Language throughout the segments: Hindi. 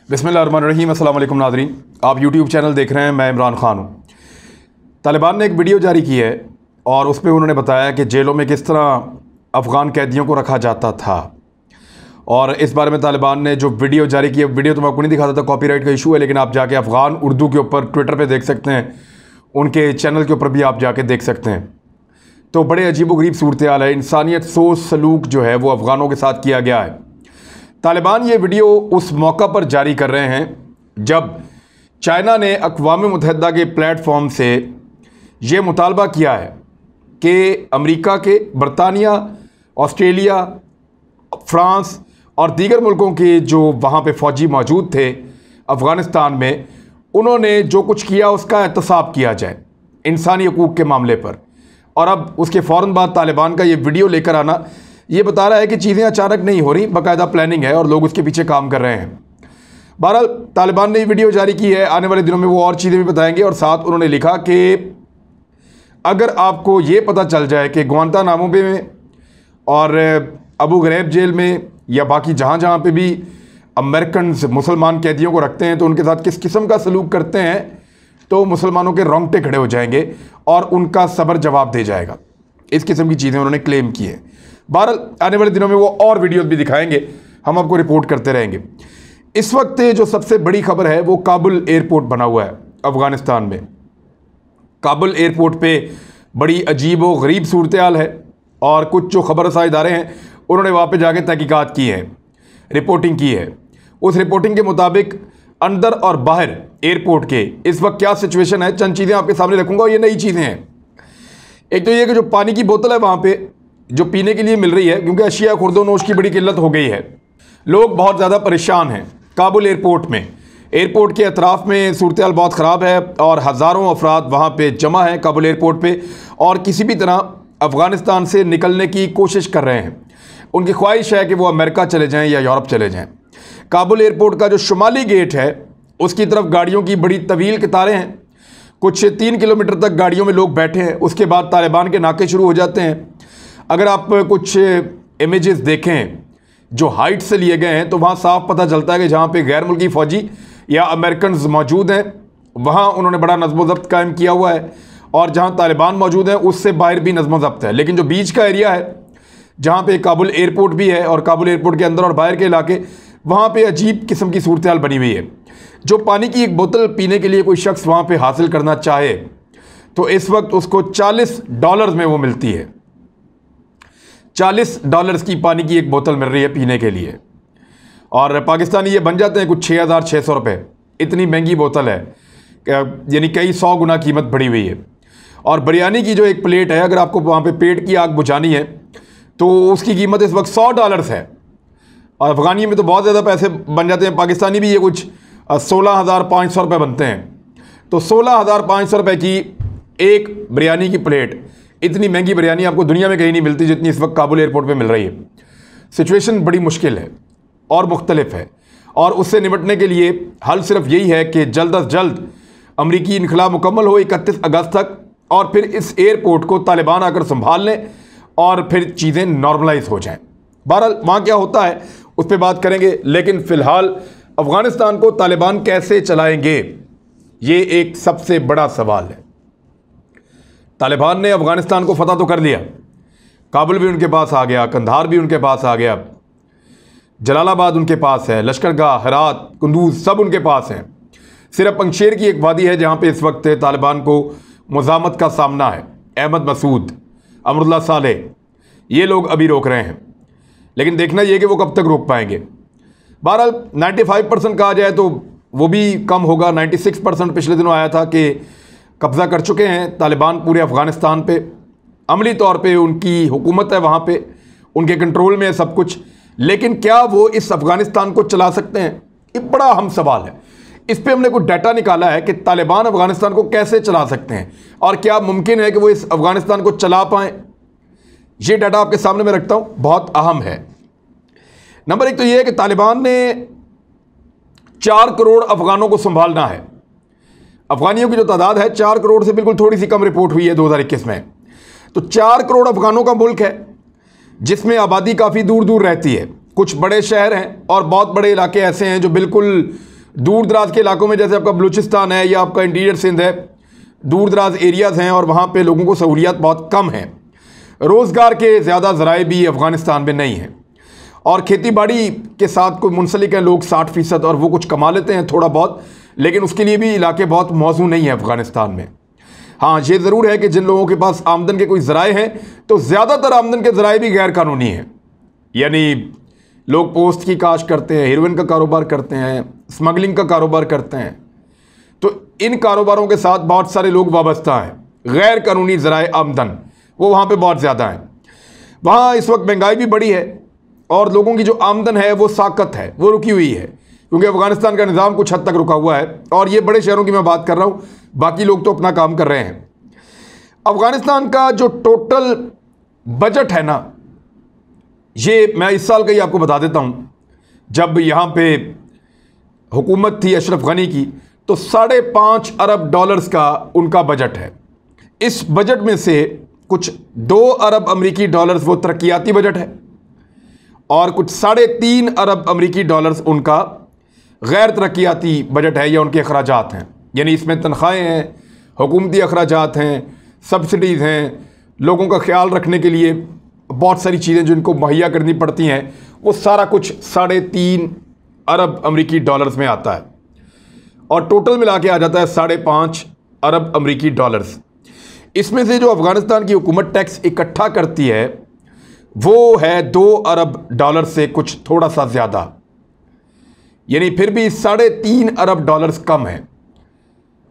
बिस्मिल्लाहिर्रहमानिर्रहीम। अस्सलाम वालेकुम नाज़रीन, आप यूट्यूब चैनल देख रहे हैं। मैं इमरान ख़ान हूँ। तालिबान ने एक वीडियो जारी की है और उस पर उन्होंने बताया कि जेलों में किस तरह अफ़गान कैदियों को रखा जाता था। और इस बारे में तालिबान ने जो वीडियो जारी की है, वीडियो तो मैं आपको नहीं दिखाता था, कॉपीराइट का इशू है, लेकिन आप जाके अफ़गान उर्दू के ऊपर ट्विटर पर देख सकते हैं, उनके चैनल के ऊपर भी आप जाके देख सकते हैं। तो बड़े अजीबोगरीब सूरत हाल है। इंसानियत सोच सलूक जो है वो अफ़गानों के साथ किया गया है। तालिबान ये वीडियो उस मौका पर जारी कर रहे हैं जब चाइना ने अक़वाम मुत्तहिदा के प्लेटफॉर्म से ये मुतालबा किया है कि अमेरिका के, बरतानिया, ऑस्ट्रेलिया, फ्रांस और दीगर मुल्कों के जो वहाँ पे फ़ौजी मौजूद थे अफ़गानिस्तान में, उन्होंने जो कुछ किया उसका एहतसाब किया जाए इंसानी हकूक़ के मामले पर। और अब उसके फ़ौरन बाद तालिबान का ये वीडियो लेकर आना ये बता रहा है कि चीज़ें अचानक नहीं हो रही, बाकायदा प्लानिंग है और लोग उसके पीछे काम कर रहे हैं। बहरहाल तालिबान ने ये वीडियो जारी की है, आने वाले दिनों में वो और चीज़ें भी बताएंगे। और साथ उन्होंने लिखा कि अगर आपको ये पता चल जाए कि ग्वांतानामो पे में और अबू ग़रैब जेल में या बाकी जहाँ जहाँ पे भी अमेरिकन मुसलमान कैदियों को रखते हैं तो उनके साथ किस किस्म का सलूक करते हैं, तो मुसलमानों के रोंगटे खड़े हो जाएंगे और उनका सब्र जवाब दे जाएगा। इस किस्म की चीज़ें उन्होंने क्लेम की हैं। बहरहाल आने वाले दिनों में वो और वीडियोस भी दिखाएंगे, हम आपको रिपोर्ट करते रहेंगे। इस वक्त जो सबसे बड़ी खबर है वो काबुल एयरपोर्ट बना हुआ है अफ़गानिस्तान में। काबुल एयरपोर्ट पे बड़ी अजीब व गरीब सूरत हाल है और कुछ जो खबर रसां इदारे हैं उन्होंने वहाँ पे जाके तहकीकात की है, रिपोर्टिंग की है। उस रिपोर्टिंग के मुताबिक अंदर और बाहर एयरपोर्ट के इस वक्त क्या सिचुएशन है, चंद चीज़ें आपके सामने रखूँगा। ये नई चीज़ें हैं। एक तो ये कि जो पानी की बोतल है वहाँ पे जो पीने के लिए मिल रही है, क्योंकि अशिया खुर्दोनोश की बड़ी किल्लत हो गई है, लोग बहुत ज़्यादा परेशान हैं काबुल एयरपोर्ट में। एयरपोर्ट के अतराफ़ में सूरत हाल बहुत ख़राब है और हज़ारों अफराद वहाँ पे जमा हैं काबुल एयरपोर्ट पे और किसी भी तरह अफ़गानिस्तान से निकलने की कोशिश कर रहे हैं। उनकी ख्वाहिश है कि वो अमेरिका चले जाएँ या यूरोप चले जाएँ। काबुल एयरपोर्ट का जो शुमाली गेट है उसकी तरफ गाड़ियों की बड़ी तवील कतारें हैं, कुछ 3 किलोमीटर तक गाड़ियों में लोग बैठे हैं। उसके बाद तालिबान के नाके शुरू हो जाते हैं। अगर आप कुछ इमेजेस देखें जो हाइट से लिए गए हैं तो वहाँ साफ पता चलता है कि जहाँ पे गैर मुल्की फ़ौजी या अमेरिकन मौजूद हैं वहाँ उन्होंने बड़ा नज़्म व ज़ब्त कायम किया हुआ है, और जहाँ तालिबान मौजूद हैं उससे बाहर भी नज़्म व ज़ब्त है। लेकिन जो बीच का एरिया है जहाँ पे काबुल एयरपोर्ट भी है और काबुल एयरपोर्ट के अंदर और बाहर के इलाके, वहाँ पर अजीब किस्म की सूरत हाल बनी हुई है। जो पानी की एक बोतल पीने के लिए कोई शख्स वहाँ पर हासिल करना चाहे तो इस वक्त उसको $40 में वो मिलती है। $40 की पानी की एक बोतल मिल रही है पीने के लिए, और पाकिस्तानी ये बन जाते हैं कुछ 6,600 रुपये। इतनी महंगी बोतल है, यानी कई 100 गुना कीमत बढ़ी हुई है। और बिरयानी की जो एक प्लेट है, अगर आपको वहाँ पे पेट की आग बुझानी है तो उसकी कीमत इस वक्त $100 है। और अफ़गानी में तो बहुत ज़्यादा पैसे बन जाते हैं, पाकिस्तानी भी ये कुछ 16,500 रुपये बनते हैं। तो 16,500 रुपये की एक बिरयानी की प्लेट, इतनी महंगी बिरयानी आपको दुनिया में कहीं नहीं मिलती जितनी इस वक्त काबुल एयरपोर्ट पे मिल रही है। सिचुएशन बड़ी मुश्किल है और मुख्तलिफ है, और उससे निपटने के लिए हल सिर्फ यही है कि जल्द अज जल्द अमरीकी इनखला मुकम्मल हो 31 अगस्त तक, और फिर इस एयरपोर्ट को तालिबान आकर संभाल लें और फिर चीज़ें नॉर्मलाइज हो जाएँ। बहरहाल वहाँ क्या होता है उस पर बात करेंगे, लेकिन फ़िलहाल अफ़गानिस्तान को तालिबान कैसे चलाएँगे ये एक सबसे बड़ा सवाल है। तालिबान ने अफ़गानिस्तान को फ़तह तो कर लिया, काबुल भी उनके पास आ गया, कंधार भी उनके पास आ गया, जलालाबाद उनके पास है, लश्करगाह, हेरात, कुंदूज सब उनके पास हैं। सिर्फ पंजशेर की एक वादी है जहाँ पे इस वक्त तालिबान को मुज़ामत का सामना है। अहमद मसूद, अमरुल्लाह सालेह, ये लोग अभी रोक रहे हैं, लेकिन देखना ये कि वो कब तक रोक पाएंगे। बहरहाल 95% कहा जाए तो वो भी कम होगा। 96% पिछले दिनों आया था कि कब्ज़ा कर चुके हैं तालिबान पूरे अफ़गानिस्तान पे। अमली तौर पे उनकी हुकूमत है वहाँ पे, उनके कंट्रोल में है सब कुछ, लेकिन क्या वो इस अफ़गानिस्तान को चला सकते हैं, ये बड़ा अहम सवाल है। इस पे हमने कुछ डाटा निकाला है कि तालिबान अफ़गानिस्तान को कैसे चला सकते हैं और क्या मुमकिन है कि वो इस अफ़गानिस्तान को चला पाएँ। ये डाटा आपके सामने मैं रखता हूँ, बहुत अहम है। नंबर 1 तो ये है कि तालिबान ने 4 करोड़ अफ़गानों को संभालना है। अफ़गानियों की जो तादाद है 4 करोड़ से बिल्कुल थोड़ी सी कम रिपोर्ट हुई है 2021 में। तो 4 करोड़ अफ़गानों का मुल्क है जिसमें आबादी काफ़ी दूर दूर रहती है। कुछ बड़े शहर हैं और बहुत बड़े इलाके ऐसे हैं जो बिल्कुल दूर दराज के इलाकों में जैसे आपका बलूचिस्तान है या आपका इंटीरियर सिंध है, दूर दराज एरियाज़ हैं और वहाँ पे लोगों को सहूलियात बहुत कम हैं। रोज़गार के ज़्यादा ज़राए भी अफ़गानिस्तान में नहीं हैं और खेती बाड़ी के साथ कोई मुंसलिक हैं लोग 60% और वो कुछ कमा लेते हैं थोड़ा बहुत, लेकिन उसके लिए भी इलाके बहुत मौजूद नहीं है अफ़गानिस्तान में। हाँ, ये ज़रूर है कि जिन लोगों के पास आमदन के कोई ज़राए हैं तो ज़्यादातर आमदन के ज़राए भी गैर कानूनी हैं, यानी लोग पोस्ट की काश करते हैं, हेरोइन का कारोबार करते हैं, स्मगलिंग का कारोबार करते हैं। तो इन कारोबारों के साथ बहुत सारे लोग वाबस्ता हैं। गैर कानूनी ज़राए आमदन वो वहाँ पे बहुत ज़्यादा हैं। वहाँ इस वक्त महंगाई भी बड़ी है और लोगों की जो आमदन है वो साकत है, वो रुकी हुई है, क्योंकि अफ़गानिस्तान का निज़ाम कुछ हद तक रुका हुआ है। और ये बड़े शहरों की मैं बात कर रहा हूँ, बाकी लोग तो अपना काम कर रहे हैं। अफ़गानिस्तान का जो टोटल बजट है ना, ये मैं इस साल का ही आपको बता देता हूँ। जब यहाँ पे हुकूमत थी अशरफ गनी की तो $5.5 अरब का उनका बजट है। इस बजट में से कुछ $2 अरब अमरीकी डॉलर्स वो तरक्याती बजट है और कुछ $3.5 अरब अमरीकी डॉलर्स उनका गैर तरक्याती बजट है या उनके अखराजात हैं। यानी इसमें तनख्वाहें हैं, हुकूमती अखराजात हैं, सब्सिडीज़ हैं, लोगों का ख्याल रखने के लिए बहुत सारी चीज़ें जो इनको मुहैया करनी पड़ती हैं, वो सारा कुछ $3.5 अरब अमरीकी डॉलर्स में आता है और टोटल मिला के आ जाता है $5.5 अरब अमरीकी डॉलर्स। इसमें से जो अफ़गानिस्तान की हुकूमत टैक्स इकट्ठा करती है वो है $2 अरब से कुछ थोड़ा सा ज़्यादा, यानी फिर भी $3.5 अरब कम है।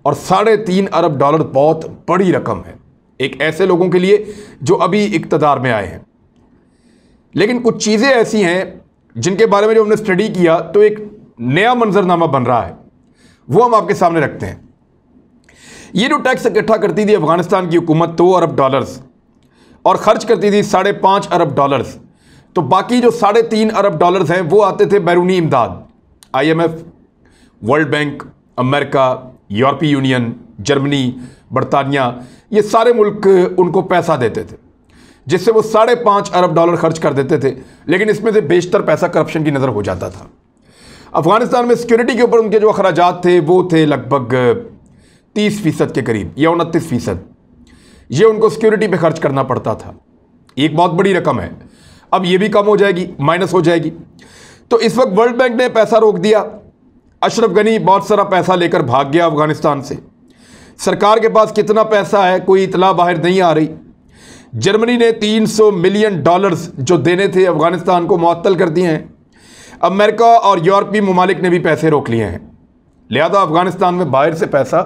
और $3.5 अरब बहुत बड़ी रकम है एक ऐसे लोगों के लिए जो अभी इक़्तिदार में आए हैं। लेकिन कुछ चीज़ें ऐसी हैं जिनके बारे में जो हमने स्टडी किया तो एक नया मंजरनामा बन रहा है, वो हम आपके सामने रखते हैं। ये जो टैक्स इकट्ठा करती थी अफ़गानिस्तान की हुकूमत $2 अरब और ख़र्च करती थी $5.5 अरब, तो बाकी जो $3.5 अरब हैं वो आते थे बैरूनी इमदाद। IMF, वर्ल्ड बैंक, अमेरिका, यूरोपीय यूनियन, जर्मनी, बरतानिया, ये सारे मुल्क उनको पैसा देते थे जिससे वो $5.5 अरब खर्च कर देते थे। लेकिन इसमें से बेशतर पैसा करप्शन की नज़र हो जाता था। अफ़गानिस्तान में सिक्योरिटी के ऊपर उनके जो अखराजात थे वो थे लगभग 30% के करीब या 29%। ये उनको सिक्योरिटी पे खर्च करना पड़ता था। एक बहुत बड़ी रकम है। अब ये भी कम हो जाएगी, माइनस हो जाएगी। तो इस वक्त वर्ल्ड बैंक ने पैसा रोक दिया। अशरफ गनी बहुत सारा पैसा लेकर भाग गया अफ़गानिस्तान से। सरकार के पास कितना पैसा है कोई इतला बाहर नहीं आ रही। जर्मनी ने $300 मिलियन जो देने थे अफ़गानिस्तान को मुअत्तल कर दिए हैं। अमेरिका और यूरोपीय ममालिक ने भी पैसे रोक लिए हैं। लिहाजा अफ़गानिस्तान में बाहर से पैसा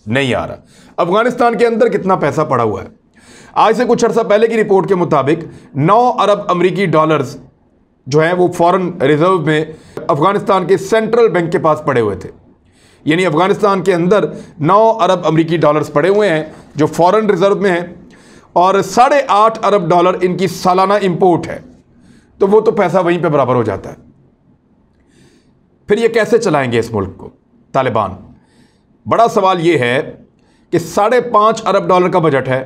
नहीं आ रहा। अफ़गानिस्तान के अंदर कितना पैसा पड़ा हुआ है? आज से कुछ अर्सा पहले की रिपोर्ट के मुताबिक 9 अरब अमरीकी डॉलर्स जो है वो फॉरेन रिजर्व में अफ़गानिस्तान के सेंट्रल बैंक के पास पड़े हुए थे। यानी अफ़गानिस्तान के अंदर 9 अरब अमरीकी डॉलर्स पड़े हुए हैं जो फॉरेन रिजर्व में हैं और $8.5 अरब इनकी सालाना इंपोर्ट है। तो वो तो पैसा वहीं पे बराबर हो जाता है। फिर ये कैसे चलाएंगे इस मुल्क को तालिबान? बड़ा सवाल ये है कि $5.5 अरब का बजट है,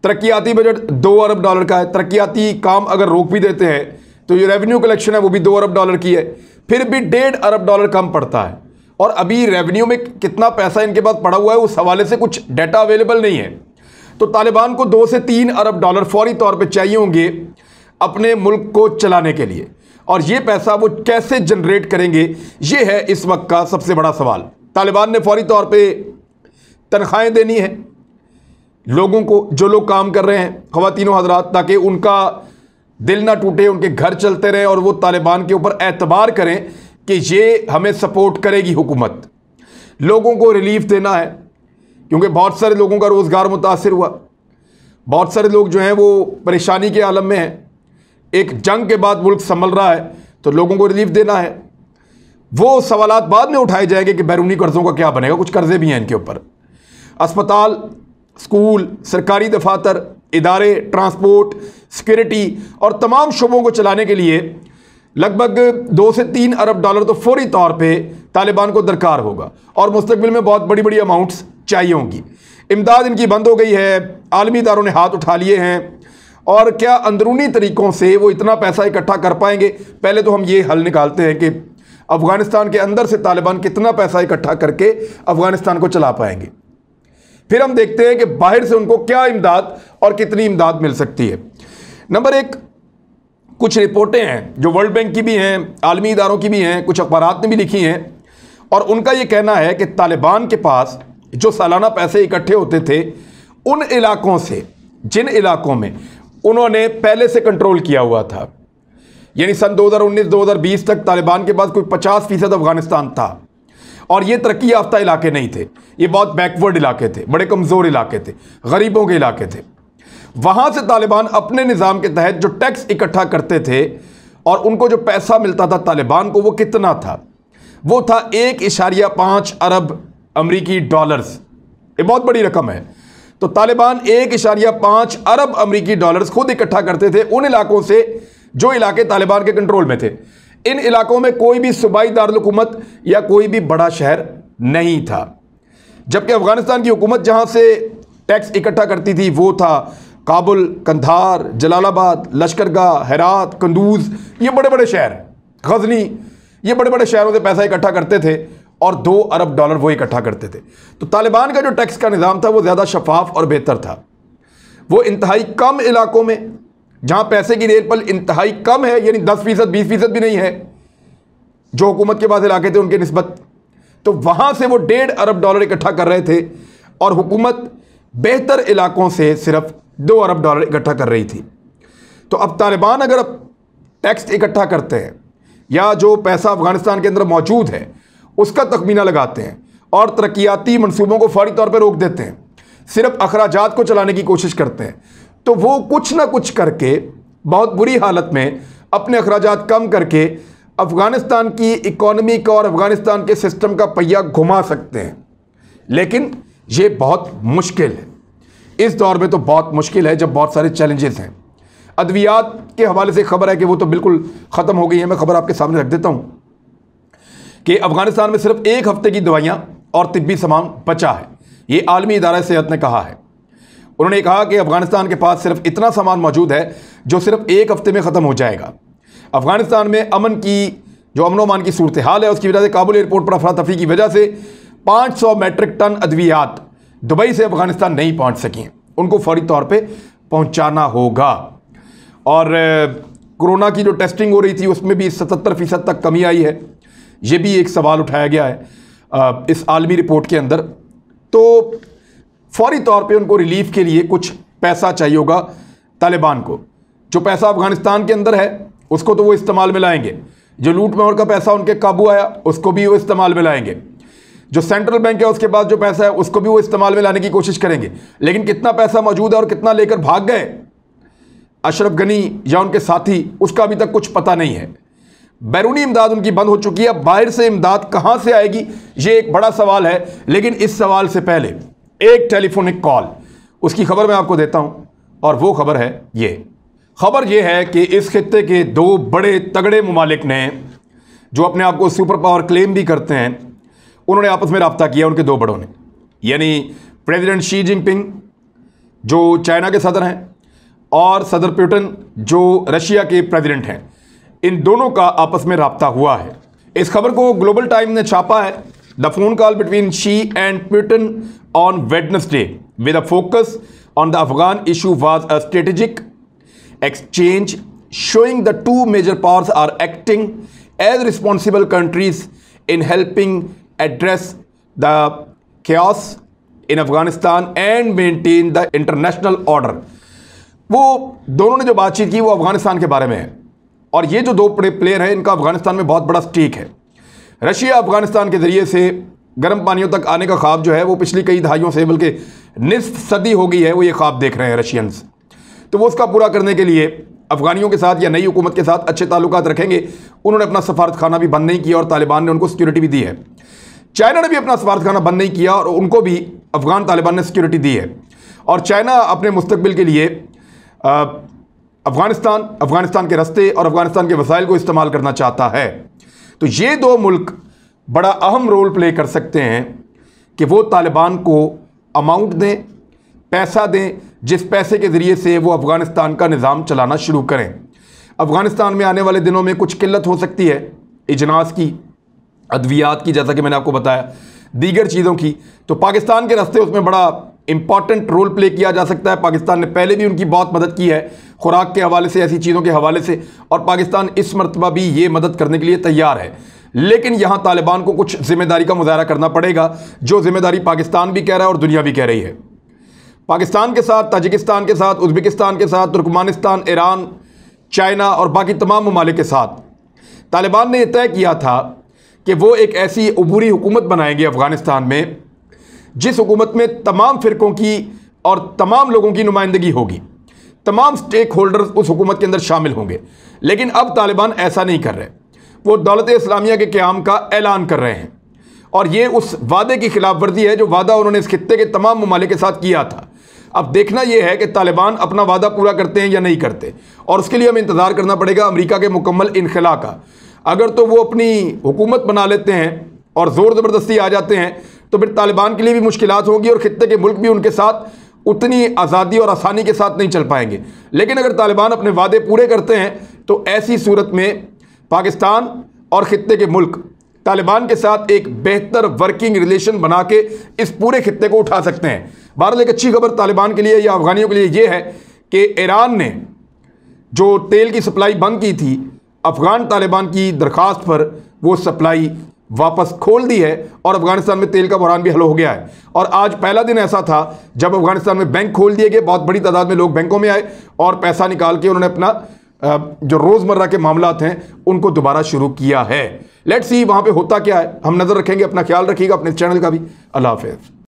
तरक्याती बजट $2 अरब का है। तरक्याती काम अगर रोक भी देते हैं तो ये रेवेन्यू कलेक्शन है वो भी $2 अरब की है, फिर भी $1.5 अरब कम पड़ता है। और अभी रेवेन्यू में कितना पैसा इनके पास पड़ा हुआ है उस हवाले से कुछ डाटा अवेलेबल नहीं है। तो तालिबान को $2 से $3 अरब फौरी तौर पे चाहिए होंगे अपने मुल्क को चलाने के लिए, और ये पैसा वो कैसे जनरेट करेंगे ये है इस वक्त का सबसे बड़ा सवाल। तालिबान ने फौरी तौर पे तनख्वाहें देनी है लोगों को, जो लोग काम कर रहे हैं, ख़वातीनो हज़रात, ताकि उनका दिल ना टूटे, उनके घर चलते रहें और वो तालिबान के ऊपर एतबार करें कि ये हमें सपोर्ट करेगी हुकूमत। लोगों को रिलीफ देना है क्योंकि बहुत सारे लोगों का रोज़गार मुतासिर हुआ, बहुत सारे लोग जो हैं वो परेशानी के आलम में हैं। एक जंग के बाद मुल्क संभल रहा है तो लोगों को रिलीफ देना है। वो सवालात बाद में उठाए जाएंगे कि बैरूनी कर्ज़ों का क्या बनेगा। कुछ कर्ज़े भी हैं इनके ऊपर। अस्पताल, स्कूल, सरकारी दफातर, इदारे, ट्रांसपोर्ट, सिक्योरिटी और तमाम शोबों को चलाने के लिए लगभग $2 से $3 अरब तो फौरी तौर पे तालिबान को दरकार होगा और मुस्तकबिल में बहुत बड़ी बड़ी अमाउंट्स चाहिए होंगी। इमदाद इनकी बंद हो गई है, आलमी इदारों ने हाथ उठा लिए हैं, और क्या अंदरूनी तरीक़ों से वो इतना पैसा इकट्ठा कर पाएंगे? पहले तो हम ये हल निकालते हैं कि अफगानिस्तान के अंदर से तालिबान कितना पैसा इकट्ठा करके अफगानिस्तान को चला पाएंगे। फिर हम देखते हैं कि बाहर से उनको क्या इमदाद और कितनी इमदाद मिल सकती है। नंबर एक, कुछ रिपोर्टें हैं जो वर्ल्ड बैंक की भी हैं, आलमी इदारों की भी हैं, कुछ अखबारात ने भी लिखी हैं, और उनका ये कहना है कि तालिबान के पास जो सालाना पैसे इकट्ठे होते थे उन इलाकों से, जिन इलाकों में उन्होंने पहले से कंट्रोल किया हुआ था, यानी सन 2019-2020 तक तालिबान के पास कोई 50% अफगानिस्तान था, और ये तरक्की याफ्ता इलाके नहीं थे, ये बहुत बैकवर्ड इलाके थे, बड़े कमज़ोर इलाके थे, गरीबों के इलाके थे। वहाँ से तालिबान अपने निज़ाम के तहत जो टैक्स इकट्ठा करते थे और उनको जो पैसा मिलता था तालिबान को, वो कितना था? वो था 1.5 अरब अमरीकी डॉलर्स। ये बहुत बड़ी रकम है। तो तालिबान 1.5 अरब अमरीकी डॉलर्स खुद इकट्ठा करते थे उन इलाकों से जो इलाके तालिबान के कंट्रोल में थे। इन इलाकों में कोई भी सूबाई दारुल हुकूमत या कोई भी बड़ा शहर नहीं था, जबकि अफगानिस्तान की हुकूमत जहां से टैक्स इकट्ठा करती थी वो था काबुल, कंधार, जलालाबाद, लश्करगाह, हेरात, कंदूज, ये बड़े बड़े शहर, गजनी, ये बड़े बड़े शहरों से पैसा इकट्ठा करते थे और 2 अरब डॉलर वो इकट्ठा करते थे। तो तालिबान का जो टैक्स का निज़ाम था वो ज़्यादा शफाफ और बेहतर था। वो इंतहाई कम इलाकों में जहाँ पैसे की रेलपल इंतहाई कम है, यानी 10%, 20% भी नहीं है जो हुकूमत के पास इलाके थे उनके निस्बत, तो वहाँ से वो 1.5 अरब डॉलर इकट्ठा कर रहे थे और हुकूमत बेहतर इलाकों से सिर्फ 2 अरब डॉलर इकट्ठा कर रही थी। तो अब तालिबान अगर अब टैक्स इकट्ठा करते हैं या जो पैसा अफगानिस्तान के अंदर मौजूद है उसका तखमीना लगाते हैं और तरक्याती मंसूबों को फौरी तौर पर रोक देते हैं, सिर्फ अखराजात को चलाने की कोशिश करते हैं, तो वो कुछ ना कुछ करके बहुत बुरी हालत में अपने अखराजात कम करके अफगानिस्तान की इकॉनमी का और अफगानिस्तान के सिस्टम का पहिया घुमा सकते हैं। लेकिन ये बहुत मुश्किल है, इस दौर में तो बहुत मुश्किल है जब बहुत सारे चैलेंजेस हैं। अद्वियात के हवाले से खबर है कि वो तो बिल्कुल ख़त्म हो गई है। मैं खबर आपके सामने रख देता हूँ कि अफगानिस्तान में सिर्फ 1 हफ्ते की दवाइयाँ और तिब्बी सामान बचा है, ये आलमी इदारा सेहत ने कहा है। उन्होंने कहा कि अफगानिस्तान के पास सिर्फ इतना सामान मौजूद है जो सिर्फ 1 हफ्ते में ख़त्म हो जाएगा। अफगानिस्तान में अमन व अमान की सूरत हाल है, उसकी वजह से काबुल एयरपोर्ट पर अफरा तफरी की वजह से 500 मैट्रिक टन अद्वियात दुबई से अफगानिस्तान नहीं पहुंच सकी, उनको फौरी तौर पे पहुंचाना होगा। और कोरोना की जो टेस्टिंग हो रही थी उसमें भी 77% तक कमी आई है, ये भी एक सवाल उठाया गया है इस आलमी रिपोर्ट के अंदर। तो फौरी तौर पे उनको रिलीफ के लिए कुछ पैसा चाहिए होगा तालिबान को। जो पैसा अफगानिस्तान के अंदर है उसको तो वो इस्तेमाल में लाएंगे, जो लूट मार का पैसा उनके काबू आया उसको भी वो इस्तेमाल में लाएंगे, जो सेंट्रल बैंक है उसके पास जो पैसा है उसको भी वो इस्तेमाल में लाने की कोशिश करेंगे। लेकिन कितना पैसा मौजूद है और कितना लेकर भाग गए अशरफ गनी या उनके साथी, उसका अभी तक कुछ पता नहीं है। बैरूनी इमदाद उनकी बंद हो चुकी है, बाहर से इमदाद कहाँ से आएगी ये एक बड़ा सवाल है। लेकिन इस सवाल से पहले एक टेलीफोनिक कॉल, उसकी खबर मैं आपको देता हूँ, और वो खबर है ये। खबर ये है कि इस खित्ते के 2 बड़े तगड़े मुमालिक ने, जो अपने आप को सुपर पावर क्लेम भी करते हैं, उन्होंने आपस में रब्ता किया, उनके 2 बड़ों ने, यानी प्रेसिडेंट शी जिनपिंग जो चाइना के सदर हैं और सदर पुतिन जो रशिया के प्रेसिडेंट हैं, इन दोनों का आपस में रब्ता हुआ है। इस खबर को ग्लोबल टाइम ने छापा है। The phone call between she and Putin on Wednesday with a focus on the Afghan issue was a strategic exchange showing the 2 major powers are acting as responsible countries in helping address the chaos in Afghanistan and maintain the international order। वो दोनों ने जो बातचीत की वो अफगानिस्तान के बारे में है, और ये जो 2 बड़े प्लेयर हैं इनका अफगानिस्तान में बहुत बड़ा स्टेक है। रशिया अफगानिस्तान के ज़रिए से गर्म पानियों तक आने का ख्वाब जो है वो पिछली कई दहाइयों से, बल्कि निस्फ सदी हो गई है, वो ये ख्वाब देख रहे हैं रशियंस। तो वो उसका पूरा करने के लिए अफगानियों के साथ या नई हुकूमत के साथ अच्छे ताल्लुकात रखेंगे। उन्होंने अपना सफारत खाना भी बंद नहीं किया और तालिबान ने उनको सिक्योरिटी भी दी है। चाइना ने भी अपना सफारत खाना बंद नहीं किया और उनको भी अफगान तालिबान ने सिक्योरिटी दी है। और चाइना अपने मुस्तकबिल के लिए अफगानिस्तान के रास्ते और अफगानिस्तान के वसाइल को इस्तेमाल करना चाहता है। तो ये 2 मुल्क बड़ा अहम रोल प्ले कर सकते हैं कि वो तालिबान को अमाउंट दें, पैसा दें, जिस पैसे के ज़रिए से वो अफ़गानिस्तान का निज़ाम चलाना शुरू करें। अफ़गानिस्तान में आने वाले दिनों में कुछ किल्लत हो सकती है इजनास की, अद्वियात की, जैसा कि मैंने आपको बताया, दीगर चीज़ों की, तो पाकिस्तान के रास्ते उसमें बड़ा इंपॉर्टेंट रोल प्ले किया जा सकता है। पाकिस्तान ने पहले भी उनकी बहुत मदद की है, खुराक के हवाले से, ऐसी चीज़ों के हवाले से, और पाकिस्तान इस मरतबा भी ये मदद करने के लिए तैयार है। लेकिन यहाँ तालिबान को कुछ जिम्मेदारी का मुजाहरा करना पड़ेगा, जो जिम्मेदारी पाकिस्तान भी कह रहा है और दुनिया भी कह रही है। पाकिस्तान के साथ, ताजिकिस्तान के साथ, उज़्बेकिस्तान के साथ, तुर्कमानिस्तान, ईरान, चाइना और बाकी तमाम ममालिक के साथ तालिबान ने यह तय किया था कि वो एक ऐसी अबूरी हुकूमत बनाएंगे अफ़गानिस्तान में, जिस हुकूमत में तमाम फ़िरक़ों की और तमाम लोगों की नुमाइंदगी होगी, तमाम स्टेक होल्डर्स उस हुकूमत के अंदर शामिल होंगे। लेकिन अब तालिबान ऐसा नहीं कर रहे, वो दौलत इस्लामिया के क़याम का ऐलान कर रहे हैं, और ये उस वादे की खिलाफ वर्जी है जो वादा उन्होंने इस खित्ते के तमाम ममालिक के साथ किया था। अब देखना यह है कि तालिबान अपना वादा पूरा करते हैं या नहीं करते, और उसके लिए हमें इंतज़ार करना पड़ेगा अमेरिका के मुकम्मल इनखला का। अगर तो वो अपनी हुकूमत बना लेते हैं और ज़ोर ज़बरदस्ती आ जाते हैं, तो फिर तालिबान के लिए भी मुश्किलात होंगी और खित्ते के मुल्क भी उनके साथ उतनी आज़ादी और आसानी के साथ नहीं चल पाएंगे। लेकिन अगर तालिबान अपने वादे पूरे करते हैं तो ऐसी सूरत में पाकिस्तान और खित्ते के मुल्क तालिबान के साथ एक बेहतर वर्किंग रिलेशन बना के इस पूरे खित्ते को उठा सकते हैं। बहरहाल एक अच्छी खबर तालिबान के लिए या अफ़गानियों के लिए ये है कि ईरान ने जो तेल की सप्लाई बंद की थी, अफ़गान तालिबान की दरख्वास्त पर वो सप्लाई वापस खोल दी है और अफ़गानिस्तान में तेल का बहरान भी हल हो गया है। और आज पहला दिन ऐसा था जब अफ़गानिस्तान में बैंक खोल दिए गए, बहुत बड़ी तादाद में लोग बैंकों में आए और पैसा निकाल के उन्होंने अपना जो रोज़मर्रा के मामलात हैं उनको दोबारा शुरू किया है। लेट्स सी वहाँ पे होता क्या है, हम नज़र रखेंगे। अपना ख्याल रखिएगा, अपने चैनल का भी। अल्लाह हाफ़िज़।